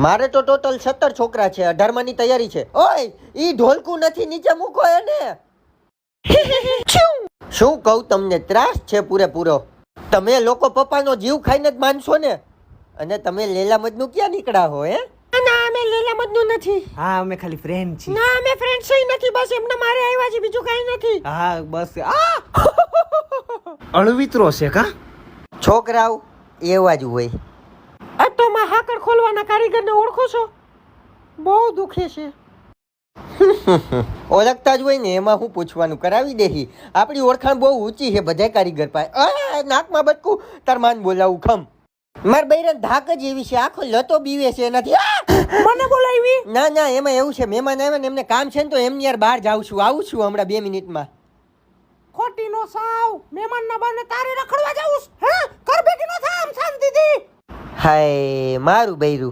મારે તો ટોટલ 17 છોકરા છે, 18માની તૈયારી છે. ઓય ઈ ઢોલકું નથી, નીચે મૂકો એને. શું કહું તમને, ત્રાસ છે પૂરેપૂરો. તમે લોકો પપ્પાનો જીવ ખાઈને જ માનશો ને. અને તમે લેલા મજનુ ક્યાં નીકળ્યા હો હે? ના અમે લેલા મજનુ નથી. હા અમે ખાલી ફ્રેન્ડ છીએ. ના અમે ફ્રેન્ડ છે નથી, બસ એમને મારે આવ્યા છે, બીજું કાઈ નથી. હા બસ અળવિત્રો છે કા? છોકરાઓ એવા જ હોય. આ તો માં હાકર ખોલવાના કારીગરને ઓળખો છો? બહુ દુખે છે. ઓળખતા જ હોય ને, એમાં હું પૂછવાનું, કરાવી દેહી. આપણી ઓળખાણ બહુ ઊંચી છે બધા કારીગર પાસે. નાકમાં બટકું તાર માન બોલાવું ખમ. માર બૈરન ધાક જ એવી છે, આખો લતો બીવે છે એનાથી. મને બોલાવી? ના ના, એમાં એવું છે, મહેમાન આવ્યા ને એમને કામ છે ને, તો એમની યાર બહાર જાઉં છું, આવું છું હમણાં 2 મિનિટમાં. ખોટી નો સાવ, મહેમાનના બાને તારે રખડવા જાવું હે? કર બેટી નો થામ શાંતિથી. હાય મારું બૈરું.